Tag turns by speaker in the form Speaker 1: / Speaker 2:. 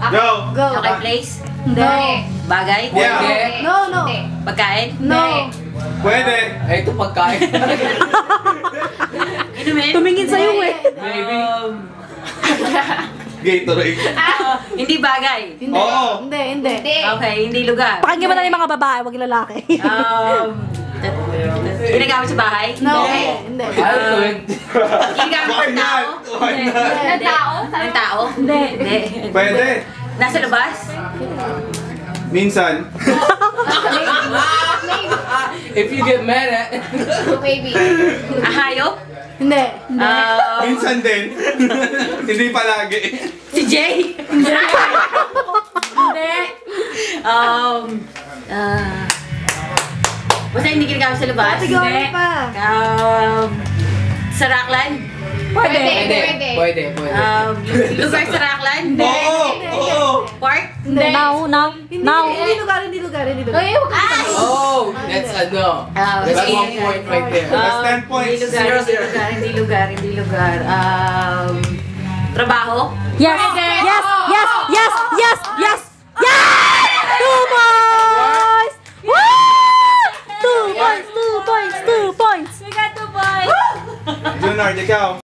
Speaker 1: Go!
Speaker 2: Go.
Speaker 3: Okay, place?
Speaker 2: No.
Speaker 3: Bagay?
Speaker 1: Yeah.
Speaker 2: No, no.
Speaker 3: Pagkain?
Speaker 2: No.
Speaker 1: Pwede!
Speaker 4: Ay, ito pagkain.
Speaker 3: Inumin?
Speaker 2: Tumingin sa'yo eh.
Speaker 4: Maybe.
Speaker 1: Gatorade.
Speaker 3: Hindi bagay.
Speaker 2: Hindi.
Speaker 1: Oo.
Speaker 2: Hindi.
Speaker 3: Okay, hindi lugar.
Speaker 2: Pakinggan mo na yung mga babae, wag yung lalaki.
Speaker 3: Ginagamit sa bahay?
Speaker 2: No.
Speaker 3: Hindi.
Speaker 2: Hindi.
Speaker 3: Ginagamit ng tao?
Speaker 1: Why not?
Speaker 3: Ng tao? Ng tao?
Speaker 2: Hindi.
Speaker 3: Hindi.
Speaker 1: Pwede!
Speaker 3: Nasa labas?
Speaker 1: Minsan.
Speaker 4: If you get mad at...
Speaker 5: Maybe.
Speaker 3: Ahayop?
Speaker 2: Hindi.
Speaker 1: Minsan din. Hindi palagi.
Speaker 3: Si Jay? Hindi. Basta hindi ginagamit sa labas?
Speaker 2: Sigaw pa.
Speaker 3: Sa Rockland?
Speaker 5: Pwede.
Speaker 3: Lugar sa Rockland?
Speaker 1: Oo! Oo!
Speaker 3: Park?
Speaker 2: Hindi. Now. Hindi lugar.
Speaker 4: Oh, that's a no. That's 1 point right there.
Speaker 1: That's 10 points.
Speaker 3: Hindi lugar. Trabaho?
Speaker 2: Yes. 2 points. 2 points. 2 points. 2 points.
Speaker 3: We got 2 points!
Speaker 1: Junard, ikaw.